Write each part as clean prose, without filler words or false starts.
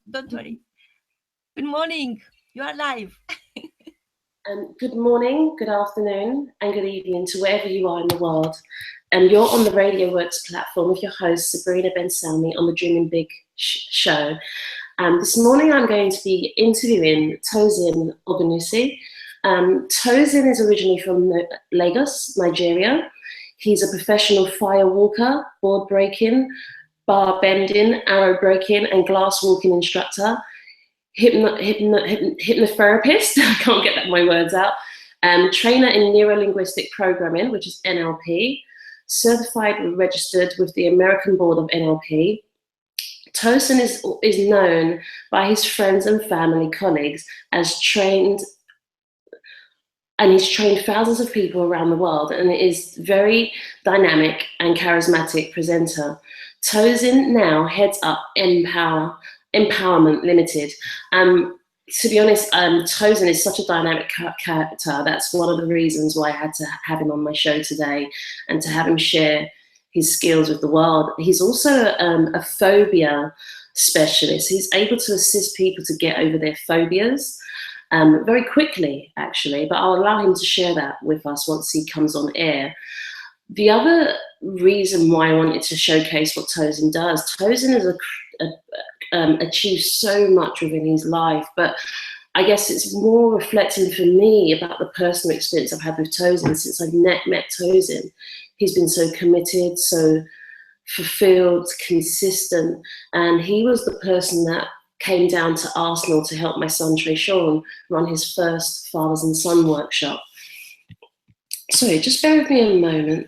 Don't worry. Good morning. You are live. Good morning, good afternoon, and good evening to wherever you are in the world. You're on the Radio Works platform with your host, Sabrina Ben Salmi, on the Dreaming Big show. This morning I'm going to be interviewing Tosin Ogunusi. Tosin is originally from Lagos, Nigeria. He's a professional fire walker, board breaking, bar bending, arrow breaking, and glass walking instructor. Hypnotherapist, I can't get my words out, trainer in neuro-linguistic programming, which is NLP, certified and registered with the American Board of NLP. Tosin is known by his friends and family colleagues as he's trained thousands of people around the world and is very dynamic and charismatic presenter. Tosin now heads up Empowerment Limited. To be honest, Tosin is such a dynamic character. That's one of the reasons why I had to have him on my show today and to have him share his skills with the world. He's also a phobia specialist. He's able to assist people to get over their phobias very quickly, actually, but I'll allow him to share that with us once he comes on air. The other reason why I wanted to showcase what Tosin does, Tosin has achieved so much within his life, but I guess it's more reflecting for me about the personal experience I've had with Tosin since I've met Tosin. He's been so committed, so fulfilled, consistent, and he was the person that came down to Arsenal to help my son Treshawn run his first Fathers and Son workshop. Sorry, just bear with me a moment.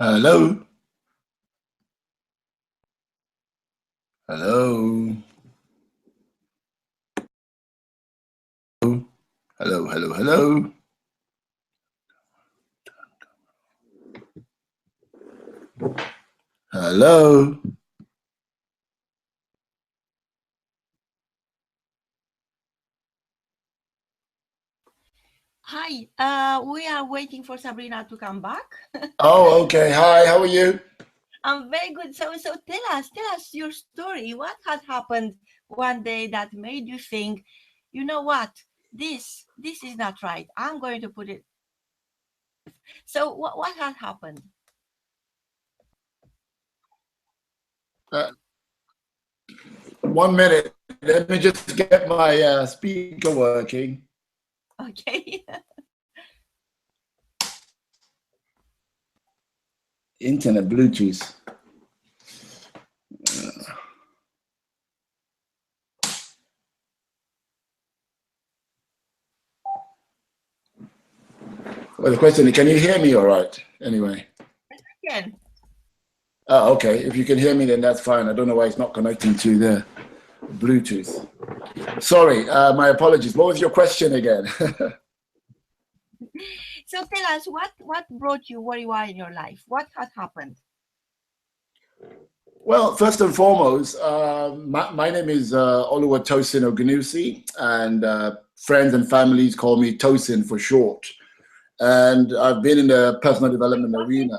Hello. Hello. Hello, hello, hello. Hello. Hi, we are waiting for Sabrina to come back. Oh, okay. Hi, how are you? I'm very good. So tell us your story. What had happened one day that made you think, you know what, this is not right. I'm going to put it. So what had happened? 1 minute. Let me just get my speaker working. Okay. Internet Bluetooth. Well, the question is, can you hear me all right? Anyway. Again. Oh, okay. If you can hear me, then that's fine. I don't know why it's not connecting to the Bluetooth. Sorry, my apologies. What was your question again? So tell us what brought you where you are in your life? What had happened? Well, first and foremost, my name is Oluwatosin Ogunusi, and friends and families call me Tosin for short. And I've been in the personal development arena.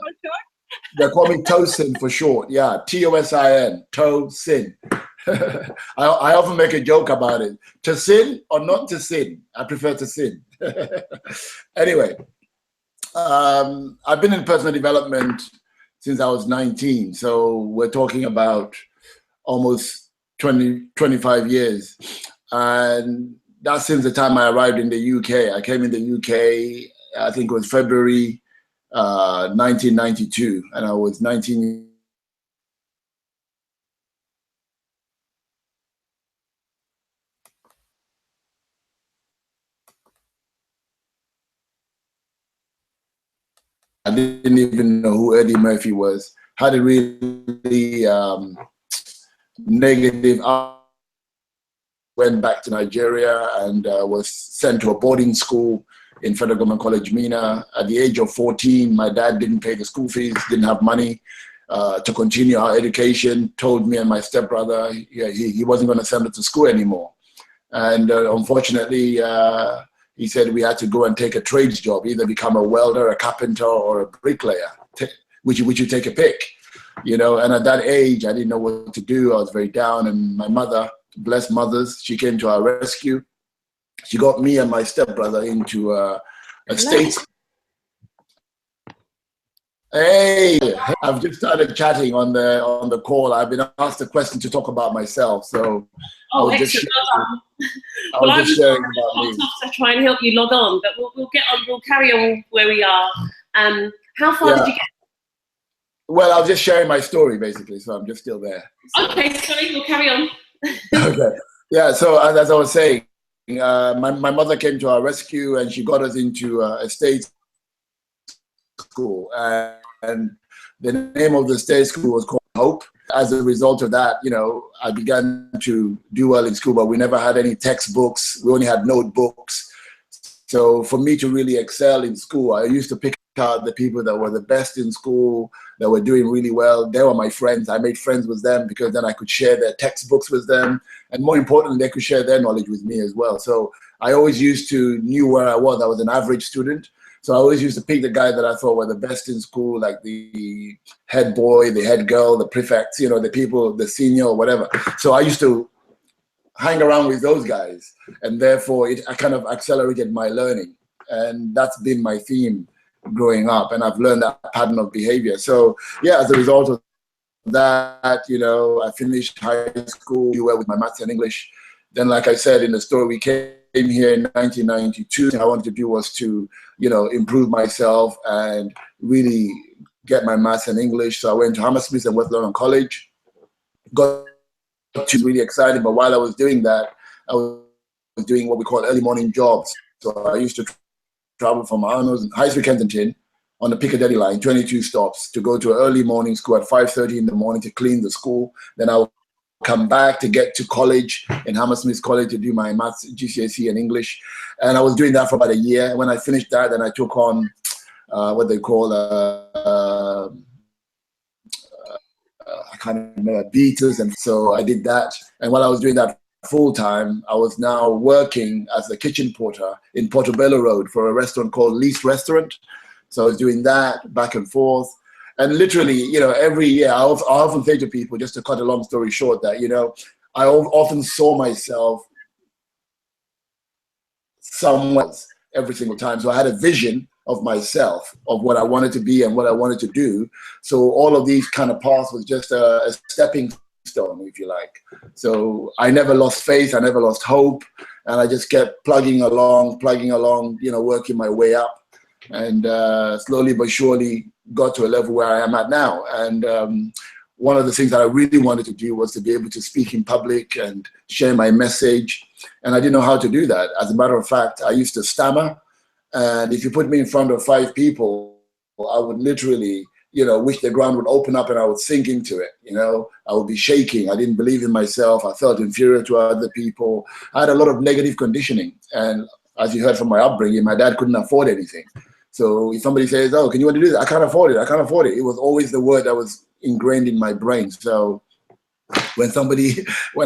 They call me Tosin for short. Yeah, Tosin, Tosin. I often make a joke about it. To sin or not to sin? I prefer to sin. Anyway, I've been in personal development since I was 19. So we're talking about almost 20, 25 years. And that's since the time I arrived in the UK. I came in the UK, I think it was February 1992, and I was 19. I didn't even know who Eddie Murphy was. Had a really negative. Went back to Nigeria and was sent to a boarding school in Federal Government College, Mina. At the age of 14, my dad didn't pay the school fees, didn't have money to continue our education, told me and my stepbrother he wasn't going to send us to school anymore. And unfortunately, he said we had to go and take a trades job, either become a welder, a carpenter, or a bricklayer, which you take a pick, you know. And at that age, I didn't know what to do. I was very down, and my mother, bless mothers, she came to our rescue. She got me and my stepbrother into a state. Hey, I've just started chatting on the call. I've been asked a question to talk about myself, so I was just sharing about me. To try and help you log on, but we'll get on. We'll carry on where we are. How far did you get? Well, I was just sharing my story basically, so I'm just still there. So. Okay, sorry, we'll carry on. Okay, yeah. So as I was saying, my mother came to our rescue and she got us into a state school, and the name of the state school was called Hope. As a result of that, you know, I began to do well in school, but we never had any textbooks. We only had notebooks. So for me to really excel in school, I used to pick out the people that were the best in school, that were doing really well. They were my friends. I made friends with them because then I could share their textbooks with them. And more importantly, they could share their knowledge with me as well. So I always knew where I was. I was an average student. So I always used to pick the guy that I thought were the best in school, like the head boy, the head girl, the prefects, you know, the people, the senior or whatever. So I used to hang around with those guys, and therefore I kind of accelerated my learning. And that's been my theme growing up, and I've learned that pattern of behavior. So yeah, as a result of that, you know, I finished high school well with my maths and English. Then, like I said in the story, we came here in 1992. What I wanted to do was to, you know, improve myself and really get my maths and English. So I went to Hammersmith and West London College. Got to really excited, but while I was doing that, I was doing what we call early morning jobs. So I used to travel from Arnold's in High Street, Kensington, on the Piccadilly line, 22 stops, to go to an early morning school at 5:30 in the morning to clean the school. Then I would come back to get to college in Hammersmith College to do my maths, GCSE and English. And I was doing that for about a year. When I finished that, then I took on what they call I can't remember, beaters. And so I did that. And while I was doing that full time, I was now working as a kitchen porter in Portobello Road for a restaurant called Lee's Restaurant. So I was doing that back and forth. And literally, you know, every year, I often say to people, just to cut a long story short, that, you know, I often saw myself somewhere every single time. So I had a vision of myself, of what I wanted to be and what I wanted to do. So all of these kind of paths was just a stepping stone, if you like. So I never lost faith, I never lost hope, and I just kept plugging along, you know, working my way up. And slowly but surely got to a level where I am at now. And one of the things that I really wanted to do was to be able to speak in public and share my message. And I didn't know how to do that. As a matter of fact, I used to stammer. And if you put me in front of 5 people, I would literally wish the ground would open up and I would sink into it. I would be shaking. I didn't believe in myself. I felt inferior to other people. I had a lot of negative conditioning. And as you heard from my upbringing, my dad couldn't afford anything. So if somebody says, oh, can you want to do this? I can't afford it. I can't afford it. It was always the word that was ingrained in my brain. So when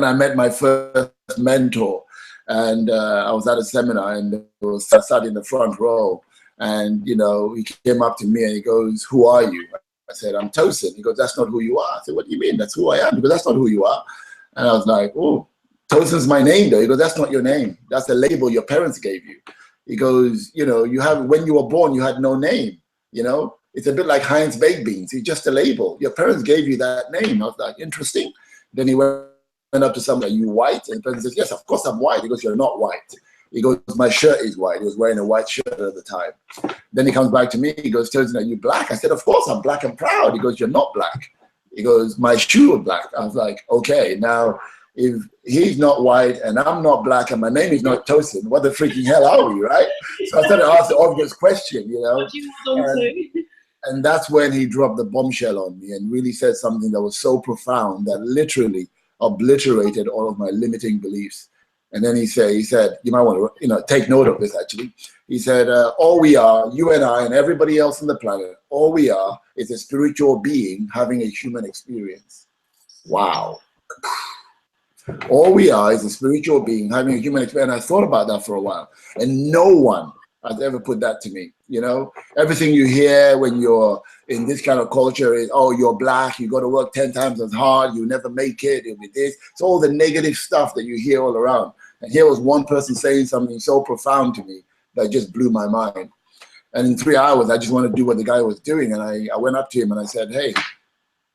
I met my first mentor, and I was at a seminar, and I sat in the front row, and he came up to me and he goes, who are you? I said, I'm Tosin. He goes, that's not who you are. I said, what do you mean? That's who I am. He goes, that's not who you are. And I was like, oh, Tosin's my name though. He goes, that's not your name. That's the label your parents gave you. He goes, when you were born, you had no name. It's a bit like Heinz baked beans. It's just a label. Your parents gave you that name. I was like, interesting. Then he went up to somebody, are you white? And the person says, yes, of course I'm white. He goes, you're not white. He goes, my shirt is white. He was wearing a white shirt at the time. Then he comes back to me. He goes, Tosin, are you black? I said, of course I'm black and proud. He goes, you're not black. He goes, my shoe is black. I was like, okay, now if he's not white and I'm not black and my name is not Tosin, what the freaking hell are we, right? So I started to ask the obvious question, and that's when he dropped the bombshell on me and really said something that was so profound that literally obliterated all of my limiting beliefs. And then he said, you might want to, take note of this actually. He said, all we are, you and I and everybody else on the planet, all we are is a spiritual being having a human experience. Wow. All we are is a spiritual being having a human experience. And I thought about that for a while. And no one has ever put that to me. Everything you hear when you're in this kind of culture is, oh, you're black, you got to work 10 times as hard, you never make it, it'll be this. It's all the negative stuff that you hear all around. And here was one person saying something so profound to me that just blew my mind. And in 3 hours, I just wanted to do what the guy was doing. And I went up to him and I said, hey,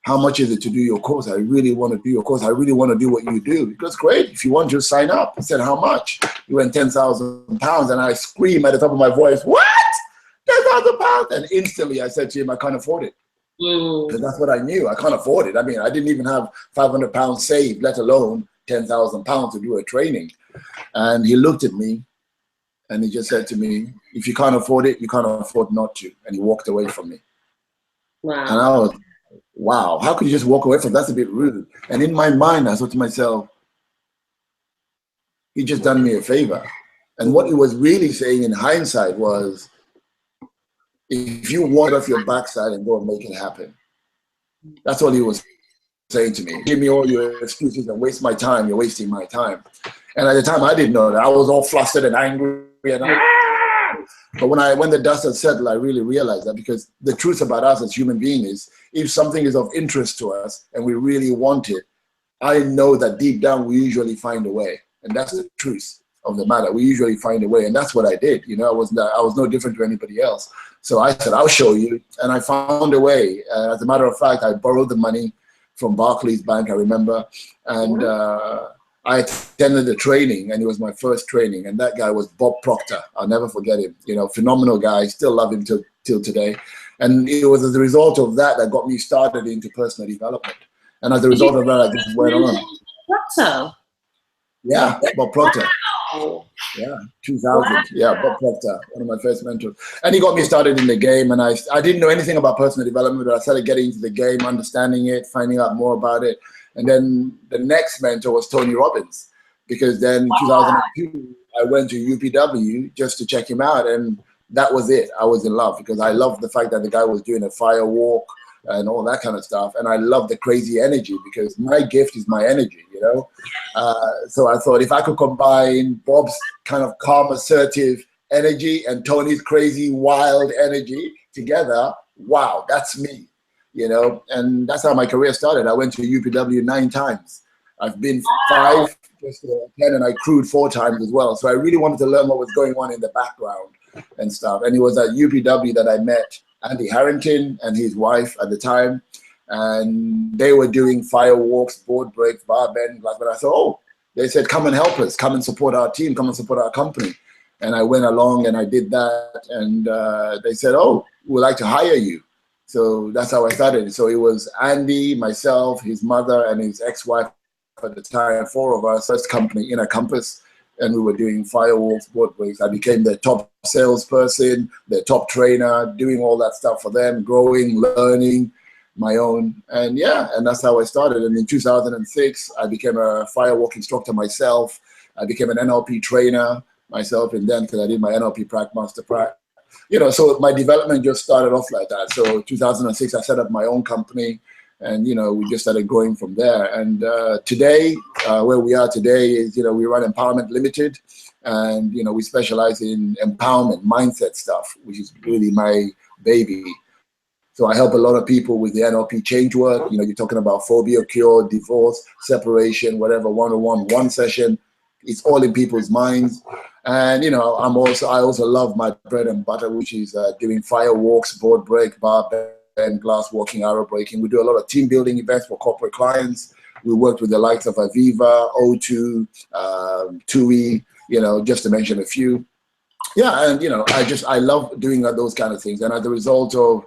how much is it to do your course? I really want to do your course. I really want to do what you do. He goes, great. If you want to sign up. I said, how much? He went £10,000. And I screamed at the top of my voice, what? £10,000? And instantly I said to him, I can't afford it. Because that's what I knew. I can't afford it. I mean, I didn't even have £500 saved, let alone £10,000 to do a training. And he looked at me and he just said to me, if you can't afford it, you can't afford not to. And he walked away from me. Wow. And I was, wow, how could you just walk away from that? That's a bit rude. And in my mind, I thought to myself, he just done me a favor. And what he was really saying in hindsight was, if you want off your backside and go and make it happen. That's all he was saying to me. Give me all your excuses and waste my time. You're wasting my time. And at the time, I didn't know that. I was all flustered and angry. But when the dust had settled, I really realized that, because the truth about us as human beings is, if something is of interest to us and we really want it, I know that deep down we usually find a way. And that's the truth of the matter. We usually find a way. And that's what I did. I was no different to anybody else. So I said, I'll show you. And I found a way. As a matter of fact, I borrowed the money from Barclays Bank, I remember. And I attended the training, and it was my first training. And that guy was Bob Proctor. I'll never forget him. Phenomenal guy. Still love him till today. And it was as a result of that that got me started into personal development. And as a result of that, I just went on. Proctor? Yeah, Bob Proctor. Wow. Yeah, 2000. Wow. Yeah, Bob Proctor, one of my first mentors. And he got me started in the game. And I didn't know anything about personal development, but I started getting into the game, understanding it, finding out more about it. And then the next mentor was Tony Robbins, because then in 2002, I went to UPW just to check him out. And that was it. I was in love, because I loved the fact that the guy was doing a fire walk and all that kind of stuff. And I love the crazy energy, because my gift is my energy, So I thought, if I could combine Bob's kind of calm, assertive energy and Tony's crazy, wild energy together, wow, that's me, And that's how my career started. I went to UPW 9 times. I've been 5, just 10, and I crewed 4 times as well. So I really wanted to learn what was going on in the background and stuff. And it was at UPW that I met Andy Harrington and his wife at the time, and they were doing fire walks, board breaks, bar bend, like that. I thought, oh, they said, come and help us, come and support our team, come and support our company. And I went along and I did that, and they said, oh, we'd like to hire you. So that's how I started. So it was Andy, myself, his mother, and his ex-wife at the time, 4 of us, first company, Inner Compass. and we were doing firewalks, board breaks. I became their top salesperson, their top trainer, doing all that stuff for them, growing, learning my own. And yeah, and that's how I started. And in 2006, I became a firewalk instructor myself. I became an NLP trainer myself, and then because I did my NLP Prac Master Prac. You know, so my development just started off like that. So 2006, I set up my own company, and, you know, we just started growing from there. And today, where we are today is, you know, we run Empowerment Limited, and, you know, we specialize in empowerment, mindset stuff, which is really my baby. So I help a lot of people with the NLP change work. You know, you're talking about phobia cure, divorce, separation, whatever, one-on-one, one session. It's all in people's minds. And, you know, I also love my bread and butter, which is doing firewalks, board break, bar bend, glass walking, arrow breaking. We do a lot of team building events for corporate clients. We worked with the likes of Aviva, O2, TUI, you know, just to mention a few. Yeah, and, you know, I love doing those kind of things. And as a result of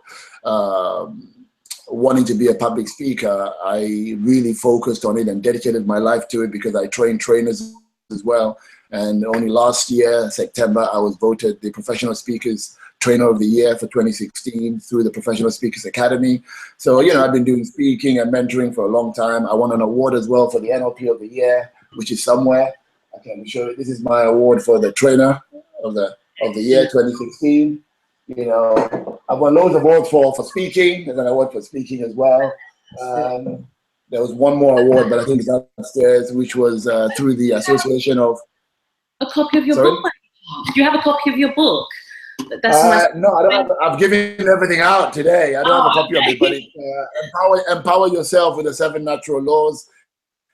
wanting to be a public speaker, I really focused on it and dedicated my life to it, because I train trainers as well. And only last year, September, I was voted the Professional Speakers Trainer of the Year for 2016 through the Professional Speakers Academy. So, you know, I've been doing speaking and mentoring for a long time. I won an award as well for the NLP of the Year, which is somewhere. I can show you. This is my award for the Trainer of the Year 2016. You know, I've won loads of awards for speaking. There's an award for speaking as well. There was one more award, but I think it's upstairs, which was through the Association of... A copy of your book? Do you have a copy of your book? No, I don't have. I've given everything out today. I don't have a copy of it, but it's Empower Yourself with the 7 Natural Laws.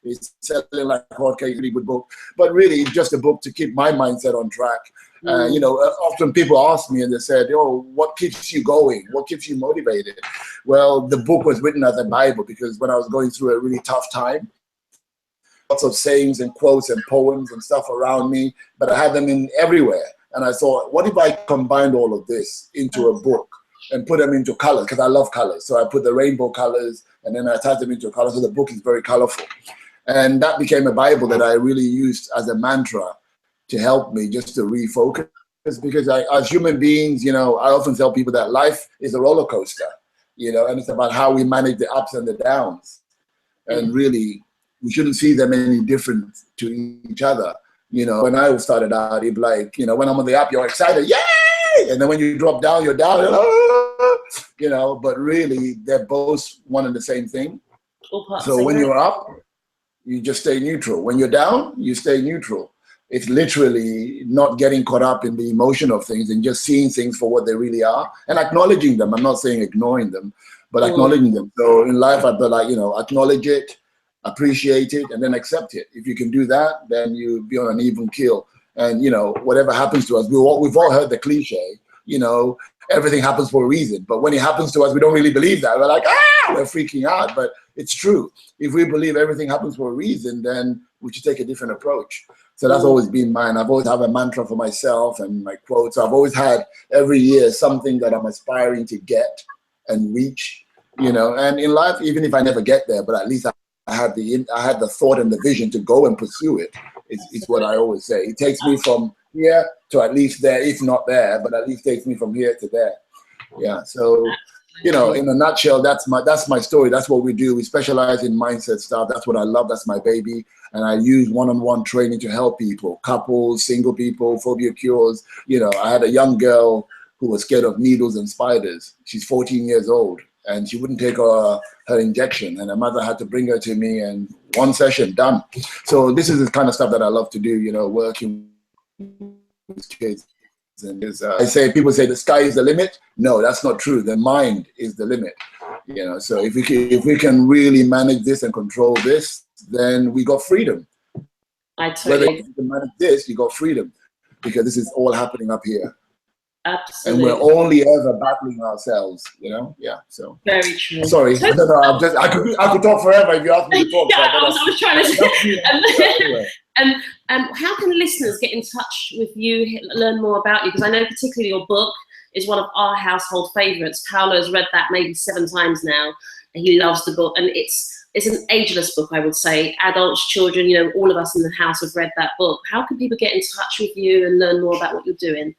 It's selling like W.O.R.K.S, really good book. But really, it's just a book to keep my mindset on track. You know, often people ask me and they said, "Oh, what keeps you going? What keeps you motivated?" Well, the book was written as a Bible, because when I was going through a really tough time, lots of sayings and quotes and poems and stuff around me, but I had them in everywhere. And I thought, what if I combined all of this into a book and put them into colors? Because I love colors. So I put the rainbow colors and then I attached them into colors. So the book is very colorful. And that became a Bible that I really used as a mantra to help me just to refocus. Because as human beings, you know, I often tell people that life is a roller coaster, you know, and it's about how we manage the ups and the downs. And really, we shouldn't see them any different to each other. You know, when I started out, it'd be like, you know, when I'm on the up, you're excited, yay! And then when you drop down, you're down, you know, but really, they're both one and the same thing. So when you're up, you just stay neutral. When you're down, you stay neutral. It's literally not getting caught up in the emotion of things and just seeing things for what they really are and acknowledging them. I'm not saying ignoring them, but acknowledging them. So in life, I'd be like, you know, acknowledge it, appreciate it, and then accept it. If you can do that, then you'll be on an even keel. And, you know, whatever happens to us, we've all heard the cliche, you know, everything happens for a reason. But when it happens to us, we don't really believe that. We're like, we're freaking out. But it's true. If we believe everything happens for a reason, then we should take a different approach. So that's always been mine. I've always had a mantra for myself and my quotes. I've always had every year something that I'm aspiring to get and reach, you know. And in life, even if I never get there, but at least I had the thought and the vision to go and pursue it. It's what I always say. It takes me from here to at least there, if not there, but at least takes me from here to there. Yeah. So, you know, in a nutshell, that's my story. That's what we do. We specialize in mindset stuff. That's what I love. That's my baby. And I use one-on-one training to help people, couples, single people, phobia cures. You know, I had a young girl who was scared of needles and spiders. She's 14 years old. And she wouldn't take her injection, and her mother had to bring her to me, and one session, done. So this is the kind of stuff that I love to do, you know, working with kids. And people say the sky is the limit. No, that's not true. The mind is the limit. You know, so if we can really manage this and control this, then we got freedom. Whether you can manage this, you got freedom, because this is all happening up here. Absolutely. And we're only ever battling ourselves, you know? Yeah, so. Very true. Sorry, I don't know, I could talk forever if you asked me to talk. Yeah, I was trying to say. And how can listeners get in touch with you, learn more about you? Because I know particularly your book is one of our household favorites. Paolo has read that maybe 7 times now, and he loves the book. And it's it's an ageless book, I would say. Adults, children, you know, all of us in the house have read that book. How can people get in touch with you and learn more about what you're doing?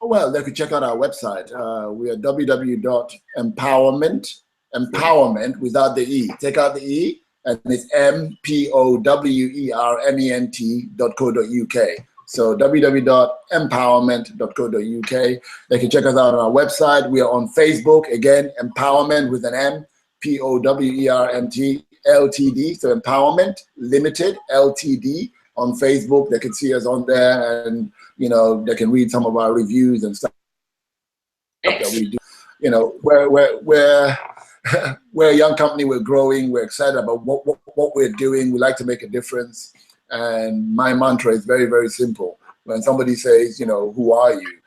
Well, they could check out our website. We are www.empowerment without the E. Take out the E, and it's MPOWERMENT.co.uk. So www.empowerment.co.uk. They can check us out on our website. We are on Facebook, again, Empowerment with an M, POWERMT LTD. So Empowerment Limited LTD on Facebook. They can see us on there, and you know, they can read some of our reviews and stuff that we do. You know, we're a young company. We're growing. We're excited about what we're doing. We like to make a difference. And my mantra is very, very simple. When somebody says, you know, who are you?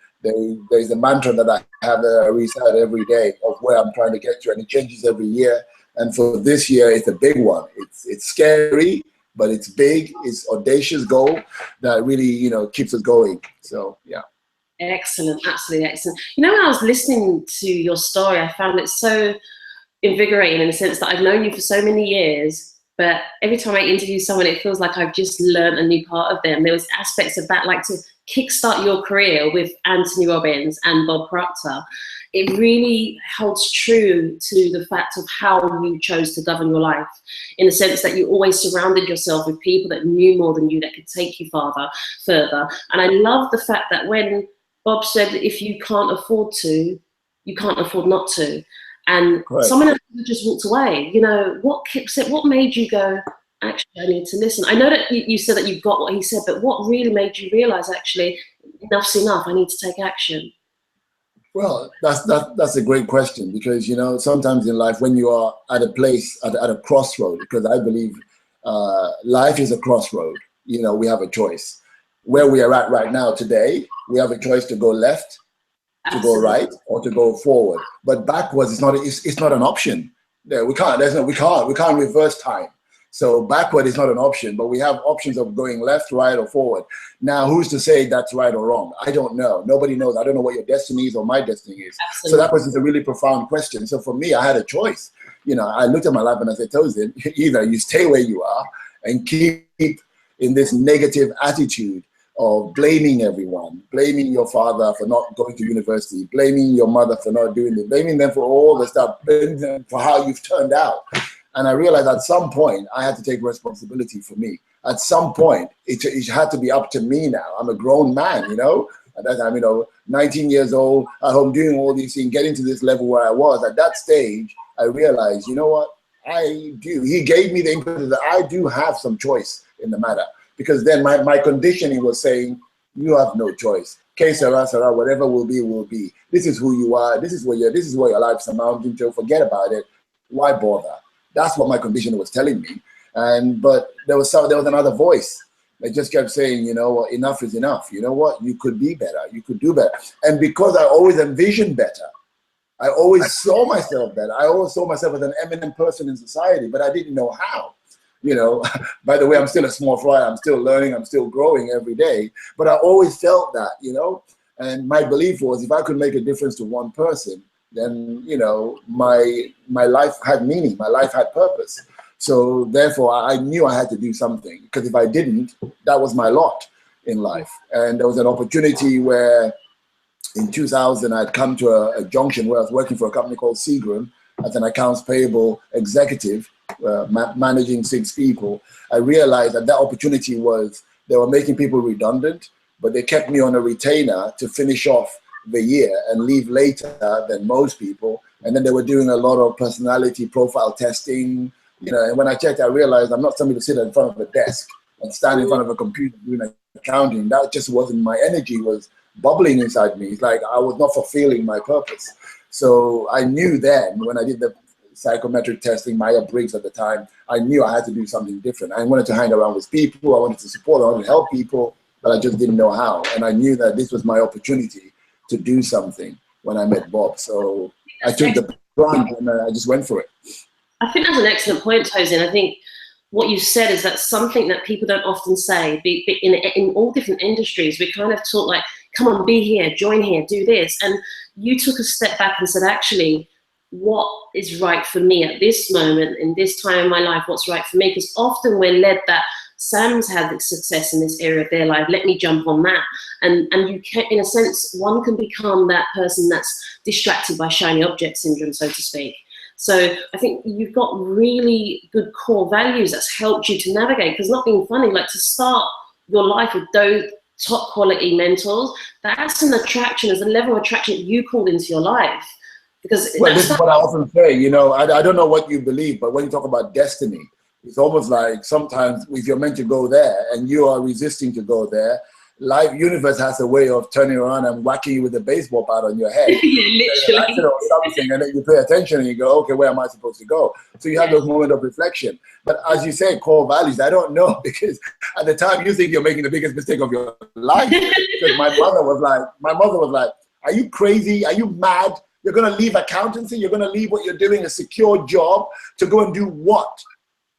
There's a mantra that I have that I recite every day of where I'm trying to get to, and it changes every year. And for this year, it's a big one. It's scary, but it's big. It's audacious goal that really, you know, keeps us going. So yeah. Excellent, absolutely excellent. You know, when I was listening to your story, I found it so invigorating in the sense that I've known you for so many years, but every time I interview someone, it feels like I've just learned a new part of them. There was aspects of that, like to kickstart your career with Anthony Robbins and Bob Proctor. It really holds true to the fact of how you chose to govern your life, in the sense that you always surrounded yourself with people that knew more than you, that could take you further. And I love the fact that when Bob said, if you can't afford to, you can't afford not to. And Correct. Someone else just walked away. You know, what made you go, actually, I need to listen? I know that you said that you got what he said, but what really made you realize, actually, enough's enough, I need to take action? Well, that's a great question, because, you know, sometimes in life, when you are at a place, at a crossroad, because I believe life is a crossroad, you know, we have a choice. Where we are at right now today, we have a choice to go left, to go right, or to go forward. But backwards is not. It's not an option. Yeah, we can't reverse time. So backward is not an option. But we have options of going left, right, or forward. Now, who's to say that's right or wrong? I don't know. Nobody knows. I don't know what your destiny is or my destiny is. Absolutely. So that was a really profound question. So for me, I had a choice. You know, I looked at my life and I said, Tosin, either you stay where you are and keep in this negative attitude of blaming everyone, blaming your father for not going to university, blaming your mother for not doing it, blaming them for all the stuff, blaming them for how you've turned out. And I realized at some point I had to take responsibility for me. At some point, it had to be up to me now. I'm a grown man, you know. At that time, you know, 19 years old, at home doing all these things, getting to this level where I was. At that stage, I realized, you know what, I do. He gave me the impetus that I do have some choice in the matter. Because then my conditioning was saying, you have no choice. Que sera, sera, whatever will be, will be. This is who you are. This is what your life's amounting to. Forget about it. Why bother? That's what my conditioning was telling me. But there was another voice that just kept saying, you know, enough is enough. You know what? You could be better. You could do better. And because I always envisioned better, I always saw myself better. I always saw myself as an eminent person in society, but I didn't know how. You know, by the way, I'm still a small fry. I'm still learning. I'm still growing every day. But I always felt that, you know, and my belief was if I could make a difference to one person, then, you know, my life had meaning. My life had purpose. So therefore, I knew I had to do something, because if I didn't, that was my lot in life. And there was an opportunity where in 2000, I'd come to a junction where I was working for a company called Seagram as an accounts payable executive. Managing 6 people. I realized that opportunity was they were making people redundant, but they kept me on a retainer to finish off the year and leave later than most people. And then they were doing a lot of personality profile testing, you know, and when I checked, I realized I'm not somebody to sit in front of a desk and stand in front of a computer doing accounting. That just wasn't, my energy was bubbling inside me. It's like I was not fulfilling my purpose. So I knew then when I did the psychometric testing, Myers-Briggs at the time, I knew I had to do something different. I wanted to hang around with people. I wanted to support, I wanted to help people, but I just didn't know how. And I knew that this was my opportunity to do something when I met Bob. So I took the plunge and I just went for it. I think that's an excellent point, Tosin. I think what you said is that something that people don't often say. In all different industries, we kind of talk like, come on, be here, join here, do this. And you took a step back and said, actually, what is right for me at this moment, in this time in my life, what's right for me. Because often we're led that Sam's had success in this area of their life, let me jump on that. And you can, in a sense, one can become that person that's distracted by shiny object syndrome, so to speak. So I think you've got really good core values that's helped you to navigate, because not being funny, like to start your life with those top quality mentors, that's an attraction, there's a level of attraction that you called into your life. Because well, this is what I often say, you know, I don't know what you believe, but when you talk about destiny, it's almost like sometimes if you're meant to go there and you are resisting to go there, universe has a way of turning around and whacking you with a baseball bat on your head. Literally. Or something, and then you pay attention and you go, okay, where am I supposed to go? So you have those moments of reflection. But as you say, core values, I don't know, because at the time you think you're making the biggest mistake of your life. Because my mother was like, are you crazy? Are you mad? You're going to leave accountancy? You're going to leave what you're doing, a secure job, to go and do what?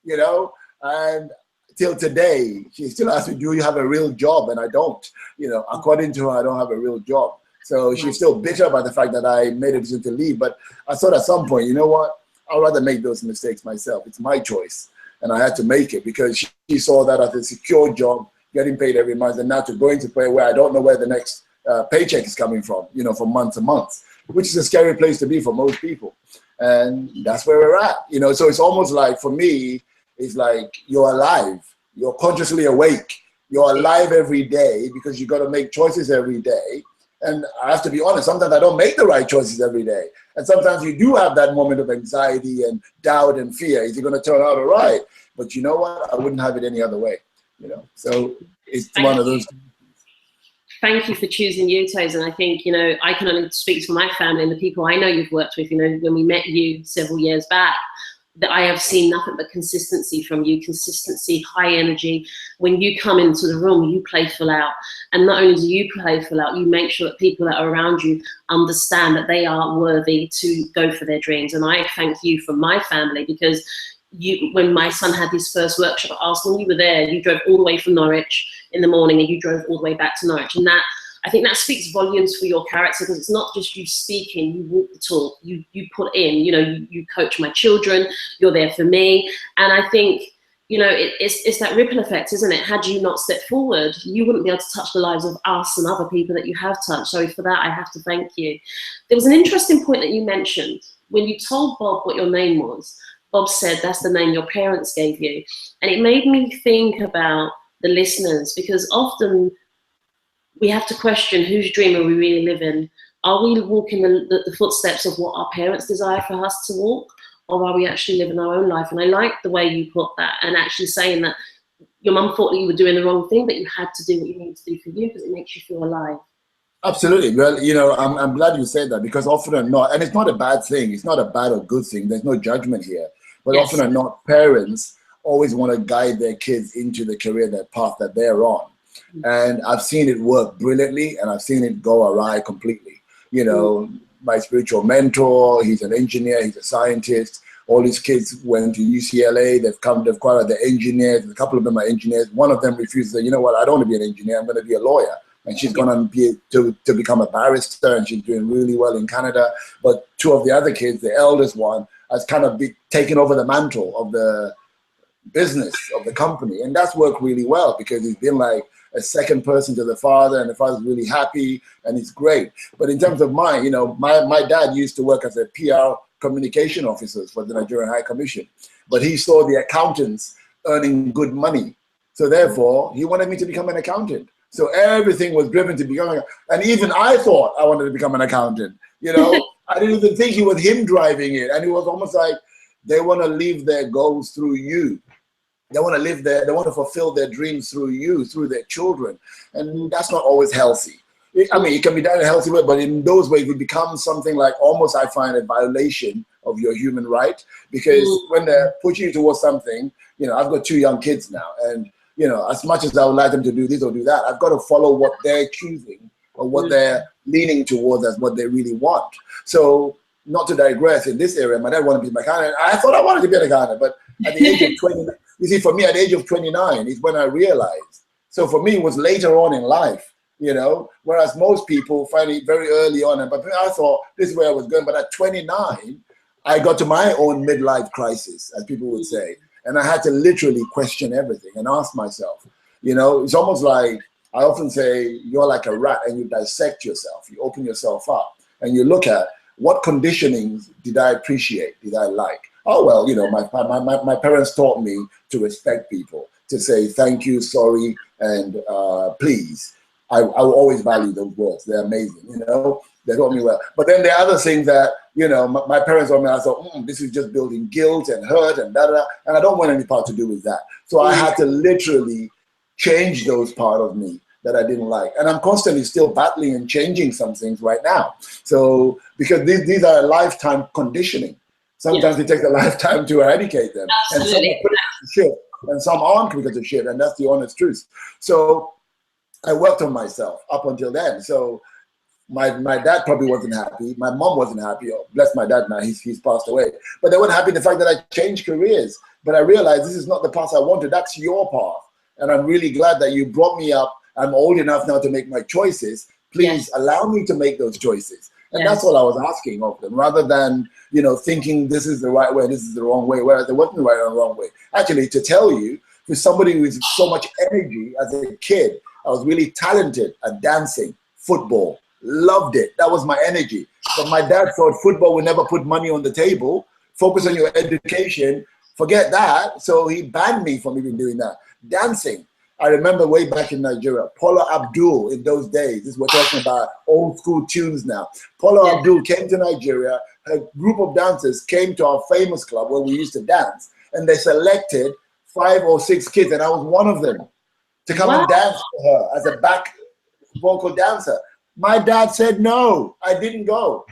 You know? And till today, she still asks me, do you have a real job? And I don't. You know, according to her, I don't have a real job. So she's still bitter about the fact that I made a decision to leave. But I thought at some point, you know what? I'd rather make those mistakes myself. It's my choice. And I had to make it, because she saw that as a secure job, getting paid every month, and now to go into play where I don't know where the next paycheck is coming from, you know, from month to month, which is a scary place to be for most people. And that's where we're at, you know. So it's almost like, for me, it's like you're alive, you're consciously awake, you're alive every day, because you got to make choices every day. And I have to be honest, sometimes I don't make the right choices every day. And sometimes you do have that moment of anxiety and doubt and fear. Is it going to turn out all right? But you know what? I wouldn't have it any other way, you know. So it's one of those. Thank you for choosing you, Toes. And I think, you know, I can only speak for my family and the people I know you've worked with. You know, when we met you several years back, that I have seen nothing but consistency from you, consistency, high energy. When you come into the room, you play full out. And not only do you play full out, you make sure that people that are around you understand that they are worthy to go for their dreams. And I thank you from my family, because when my son had his first workshop at Arsenal, you were there. You drove all the way from Norwich in the morning, and you drove all the way back to Norwich. And that, I think that speaks volumes for your character, because it's not just you speaking, you walk the talk, you put in, you know, you coach my children, you're there for me. And I think, you know, it's that ripple effect, isn't it? Had you not stepped forward, you wouldn't be able to touch the lives of us and other people that you have touched. So for that, I have to thank you. There was an interesting point that you mentioned. When you told Bob what your name was, Bob said that's the name your parents gave you. And it made me think about the listeners, because often we have to question, whose dream are we really living? Are we walking the footsteps of what our parents desire for us to walk, or are we actually living our own life? And I like the way you put that, and actually saying that your mum thought that you were doing the wrong thing, but you had to do what you needed to do for you, because it makes you feel alive. Absolutely. Well, you know, I'm glad you said that, because often or not, and it's not a bad thing, it's not a bad or good thing, there's no judgment here, but yes, often or not, parents always want to guide their kids into the career, that path that they're on. And I've seen it work brilliantly, and I've seen it go awry completely. You know, my spiritual mentor, he's an engineer, he's a scientist. All his kids went to UCLA, they've qualified, they're engineers. A couple of them are engineers. One of them refused to say, you know what, I don't want to be an engineer, I'm going to be a lawyer. And she's going to become a barrister, and she's doing really well in Canada. But two of the other kids, the eldest one, has kind of taken over the mantle of the business of the company. And that's worked really well, because he's been like a second person to the father, and the father's really happy, and it's great. But in terms of mine, you know, my dad used to work as a PR communication officer for the Nigerian High Commission, but he saw the accountants earning good money. So therefore, he wanted me to become an accountant. So everything was driven to become, and even I thought I wanted to become an accountant. You know, I didn't even think it was him driving it. And it was almost like they want to live their goals through you. They want to fulfill their dreams through you, through their children. And that's not always healthy. I mean, it can be done in a healthy way, but in those ways, it becomes something like almost, I find, a violation of your human right. Because when they're pushing you towards something, you know, I've got 2 young kids now, and, you know, as much as I would like them to do this or do that, I've got to follow what they're choosing or what they're leaning towards as what they really want. So, not to digress, in this area, my dad wanted to be a mechanic. I thought I wanted to be an accountant, but at the age of 20, you see, for me, at the age of 29 is when I realized. So for me, it was later on in life, you know, whereas most people find it very early on. But I thought this is where I was going. But at 29, I got to my own midlife crisis, as people would say, and I had to literally question everything and ask myself, you know, it's almost like, I often say, you're like a rat and you dissect yourself. You open yourself up and you look at what conditionings did I appreciate, did I like? Oh, well, you know, my parents taught me to respect people, to say thank you, sorry, and please. I will always value those words. They're amazing, you know. They taught me well. But then there are other things that, you know, my parents told me, I thought, this is just building guilt and hurt and da-da-da, and I don't want any part to do with that. So I had to literally change those part of me that I didn't like. And I'm constantly still battling and changing some things right now. So, because these are lifetime conditioning. Sometimes it takes a lifetime to eradicate them. Absolutely. And some are quick to shift, and some aren't quick to shift, and that's the honest truth. So I worked on myself up until then. So my dad probably wasn't happy. My mom wasn't happy. Oh, bless my dad now, he's passed away. But they weren't happy the fact that I changed careers. But I realized this is not the path I wanted. That's your path. And I'm really glad that you brought me up. I'm old enough now to make my choices. Please allow me to make those choices. And that's all I was asking of them, rather than, you know, thinking this is the right way, this is the wrong way, whereas there wasn't the right or wrong way. Actually, to tell you, for somebody with so much energy as a kid, I was really talented at dancing, football, loved it. That was my energy. But my dad thought football would never put money on the table. Focus on your education, forget that. So he banned me from even doing that. Dancing. I remember way back in Nigeria, Paula Abdul in those days, this we're talking about old school tunes now. Paula Abdul came to Nigeria, a group of dancers came to our famous club where we used to dance, and they selected 5 or 6 kids, and I was one of them, to come and dance for her as a back vocal dancer. My dad said no, I didn't go.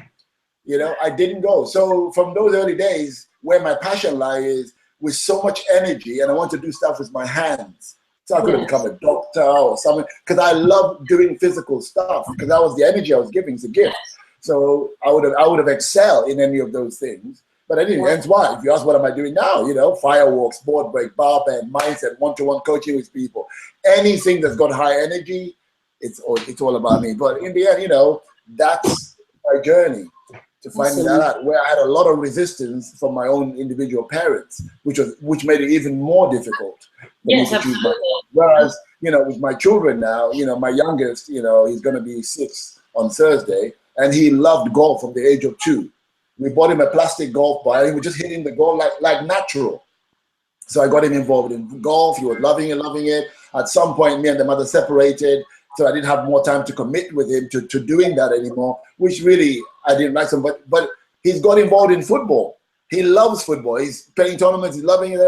You know, I didn't go. So from those early days, where my passion lies with so much energy, and I want to do stuff with my hands. So I could have become a doctor or something, because I love doing physical stuff, because that was the energy I was giving, it's a gift. So I would have excelled in any of those things. But I didn't. That's why, if you ask what am I doing now, you know, firewalks, board break, bar band, mindset, one-to-one coaching with people, anything that's got high energy, it's all about me. But in the end, you know, that's my journey to finding that out, where I had a lot of resistance from my own individual parents, which made it even more difficult for me to choose my. Whereas, you know, with my children now, you know, my youngest, you know, he's going to be 6 on Thursday, and he loved golf from the age of 2. We bought him a plastic golf ball, and he was just hitting the golf like natural. So I got him involved in golf. He was loving it. At some point, me and the mother separated, so I didn't have more time to commit with him to doing that anymore, which really I didn't like him. But he's got involved in football. He loves football. He's playing tournaments. He's loving it.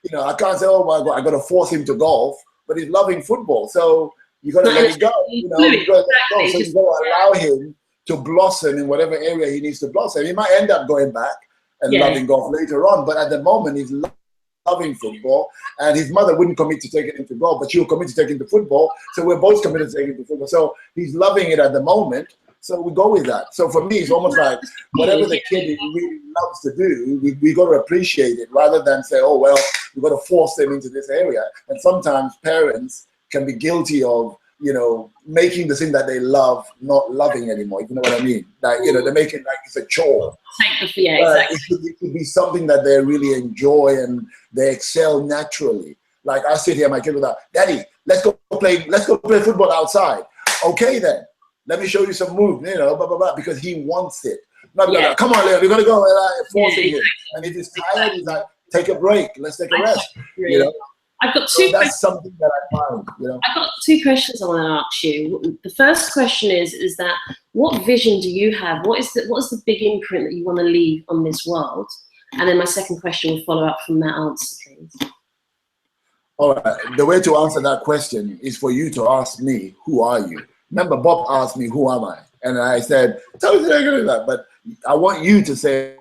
You know, I can't say, oh my God, I got to force him to golf, but he's loving football. So you got to let it go. You know, you got to let it go. So you got to allow him to blossom in whatever area he needs to blossom. He might end up going back and loving golf later on, but at the moment he's loving football, and his mother wouldn't commit to taking him to golf, but she will commit to taking him to football. So we're both committed to taking him to football. So he's loving it at the moment. So we go with that. So for me, it's almost like whatever the kid really loves to do, we got to appreciate it, rather than say, oh, well, we've got to force them into this area. And sometimes parents can be guilty of, you know, making the thing that they love not loving anymore. You know what I mean? Like, you know, they make it like it's a chore. Exactly. It could be something that they really enjoy and they excel naturally. Like I sit here, my kid with that, Daddy, let's go play football outside. Okay then, let me show you some moves, you know, blah blah blah, because he wants it. Not like, come on, Leo, we're gonna go, forcing him. And if he's tired, he's like, take a break, let's take a rest. You know? I've got two. That's something that I find. You know, I've got 2 questions I want to ask you. The first question is that what vision do you have? What is the big imprint that you want to leave on this world? And then my second question will follow up from that answer, please. All right. The way to answer that question is for you to ask me, who are you? Remember, Bob asked me, who am I? And I said, Tosin, that. But I want you to say,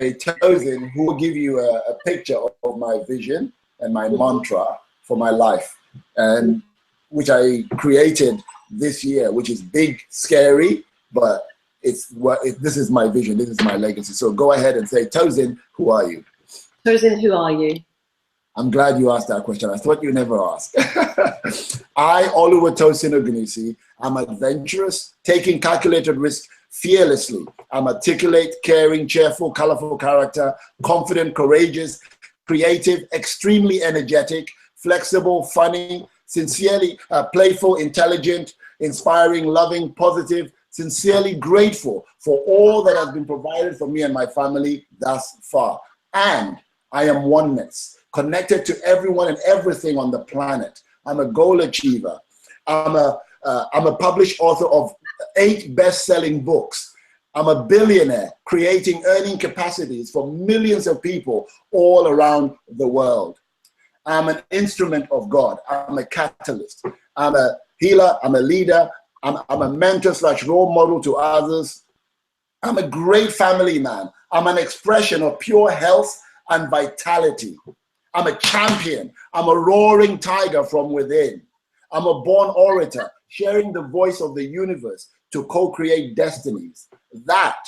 Tosin, who will give you a picture of my vision and my mantra for my life, and which I created this year, which is big, scary, but this is my vision, this is my legacy. So go ahead and say, Tosin, who are you? Tosin, who are you? I'm glad you asked that question. I thought you never asked. I, Oluwatosin Ogunisi, am adventurous, taking calculated risks fearlessly. I'm articulate, caring, cheerful, colorful character, confident, courageous, creative, extremely energetic, flexible, funny, sincerely playful, intelligent, inspiring, loving, positive, sincerely grateful for all that has been provided for me and my family thus far. And I am oneness, connected to everyone and everything on the planet. I'm a goal achiever. I'm a published author of 8 best-selling books. I'm a billionaire, creating earning capacities for millions of people all around the world. I'm an instrument of God. I'm a catalyst. I'm a healer. I'm a leader. I'm a mentor / role model to others. I'm a great family man. I'm an expression of pure health and vitality. I'm a champion. I'm a roaring tiger from within. I'm a born orator, sharing the voice of the universe to co-create destinies. That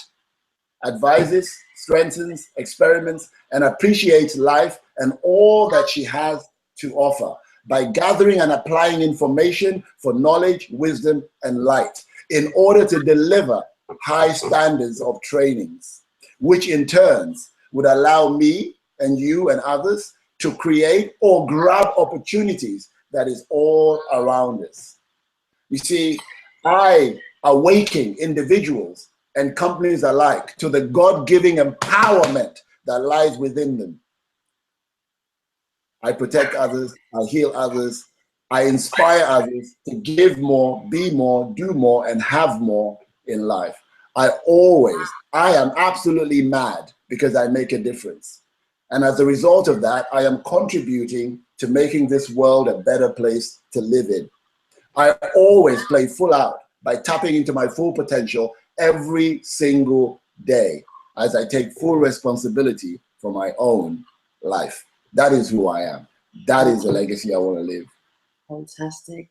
advises, strengthens, experiments, and appreciates life and all that she has to offer by gathering and applying information for knowledge, wisdom, and light in order to deliver high standards of trainings, which in turns would allow me and you and others to create or grab opportunities that is all around us. You see, I awaken individuals and companies alike to the God-giving empowerment that lies within them. I protect others, I heal others, I inspire others to give more, be more, do more, and have more in life. I am absolutely mad because I make a difference. And as a result of that, I am contributing to making this world a better place to live in. I always play full out by tapping into my full potential every single day as I take full responsibility for my own life. That is who I am. That is the legacy I want to live. Fantastic.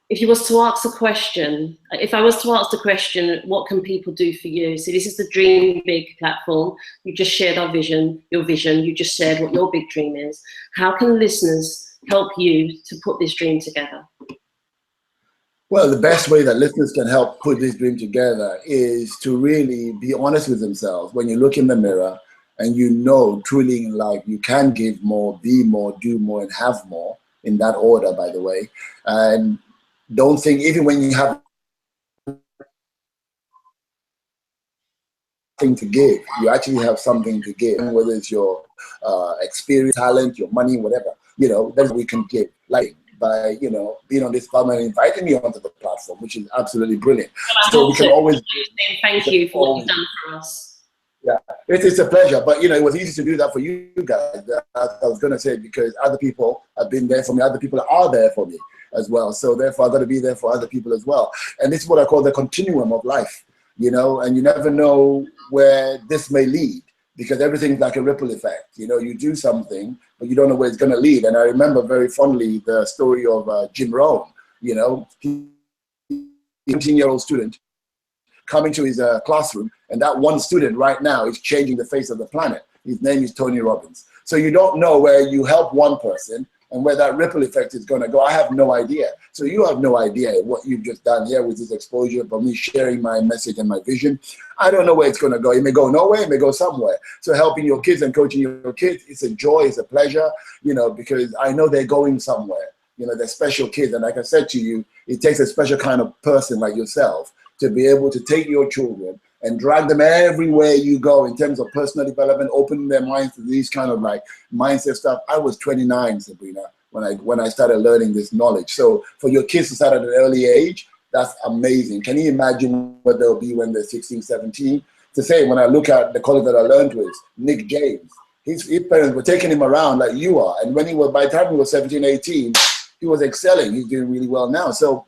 If you was to ask a question, if I was to ask the question, what can people do for you? So this is the Dream Big platform. You just shared our vision, your vision. You just shared what your big dream is. How can listeners help you to put this dream together? Well, the best way that listeners can help put this dream together is to really be honest with themselves. When you look in the mirror and you know truly in life you can give more, be more, do more, and have more, in that order, by the way. And don't think, even when you have something to give, you actually have something to give, whether it's your experience, talent, your money, whatever, that's what we can give. Like by, being on this platform and inviting me onto the platform, which is absolutely brilliant. Well, so we can always thank you for what you've done for us. Yeah, it's a pleasure. But it was easy to do that for you guys. I was going to say, because other people have been there for me, other people are there for me as well. So therefore, I've got to be there for other people as well. And this is what I call the continuum of life, and you never know where this may lead, because everything's like a ripple effect. You do something, but you don't know where it's going to lead. And I remember very fondly the story of Jim Rohn, 18-year-old student coming to his classroom, and that one student right now is changing the face of the planet. His name is Tony Robbins. So you don't know where you help one person and where that ripple effect is going to go. I have no idea. So you have no idea what you've just done here with this exposure, for me sharing my message and my vision. I don't know where it's going to go. It may go nowhere, it may go somewhere. So helping your kids and coaching your kids, it's a joy, it's a pleasure, because I know they're going somewhere. They're special kids. And like I said to you, it takes a special kind of person like yourself to be able to take your children and drag them everywhere you go in terms of personal development, opening their minds to these kind of like mindset stuff. I was 29, Sabrina, when I started learning this knowledge. So for your kids to start at an early age, that's amazing. Can you imagine what they'll be when they're 16, 17? To say, when I look at the college that I learned with, Nick James, his parents were taking him around like you are. And by the time he was 17, 18, he was excelling. He's doing really well now. So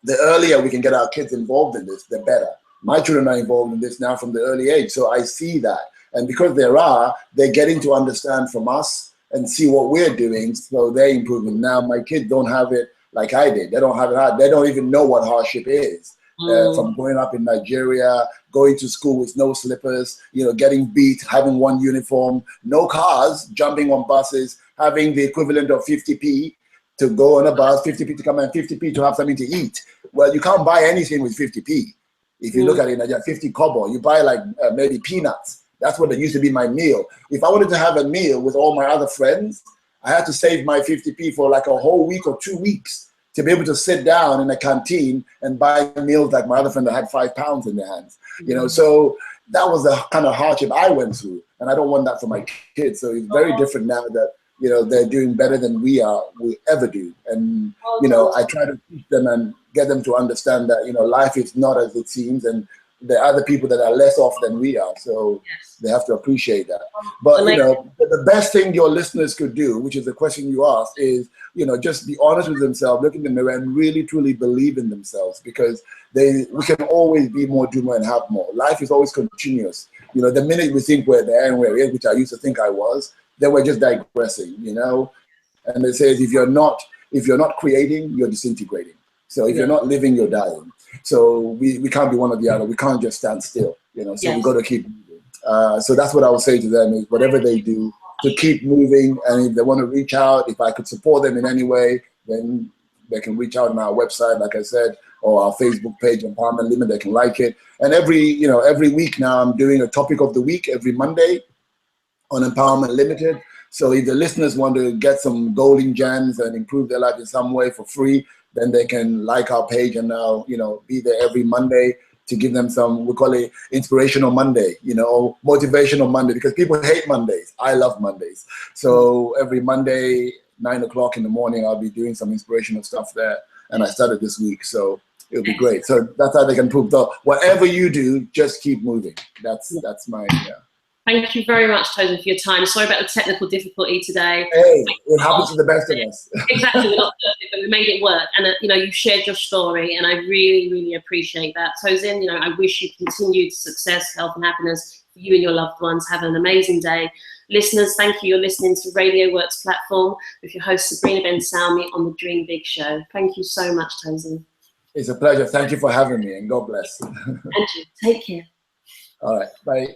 the earlier we can get our kids involved in this, the better. My children are involved in this now from the early age, so I see that. And because they're getting to understand from us and see what we're doing, so they're improving. Now my kids don't have it like I did. They don't have it hard. They don't even know what hardship is. from growing up in Nigeria, going to school with no slippers, getting beat, having one uniform, no cars, jumping on buses, having the equivalent of 50p to go on a bus, 50p to come and 50p to have something to eat. Well, you can't buy anything with 50p. If you look at it, 50 kobo, you buy like maybe peanuts. That's what it used to be my meal. If I wanted to have a meal with all my other friends, I had to save my 50p for like a whole week or 2 weeks to be able to sit down in a canteen and buy meals like my other friend that had £5 in their hands. So that was the kind of hardship I went through, and I don't want that for my kids. So it's very different now that they're doing better than we ever do. And I try to teach them and get them to understand that life is not as it seems, and there are other people that are less off than we are. So they have to appreciate that. But the best thing your listeners could do, which is the question you asked, is just be honest with themselves, look in the mirror, and really truly believe in themselves, because we can always be more, do more, and have more. Life is always continuous. The minute we think we're there and we're here, which I used to think I was, then we're just digressing. And it says if you're not creating, you're disintegrating. So if you're not living, you're dying. So we can't be one or the other. We can't just stand still. So we've got to keep moving. So that's what I would say to them, is whatever they do, to keep moving. And if they want to reach out, if I could support them in any way, then they can reach out on our website, like I said, or our Facebook page, Empowerment Limit. They can like it. And every week now, I'm doing a topic of the week every Monday on Empowerment Limited. So if the listeners want to get some golden gems and improve their life in some way for free, then they can like our page and now, be there every Monday to give them some, we call it Inspirational Monday, Motivational Monday, because people hate Mondays. I love Mondays. So every Monday, 9 o'clock in the morning, I'll be doing some inspirational stuff there. And I started this week, so it'll be great. So that's how they can prove that whatever you do, just keep moving. That's my, Thank you very much, Tosin, for your time. Sorry about the technical difficulty today. Hey, it happens to the best of us. Exactly, we're not perfect, but we made it work. And you shared your story, and I really, really appreciate that. Tosin, I wish you continued success, health, and happiness for you and your loved ones. Have an amazing day. Listeners, thank you. You're listening to Radio W.O.R.K.S platform with your host, Sabrina Ben-Salmi, on the Dream Big Show. Thank you so much, Tosin. It's a pleasure. Thank you for having me, and God bless. And you. Take care. All right. Bye.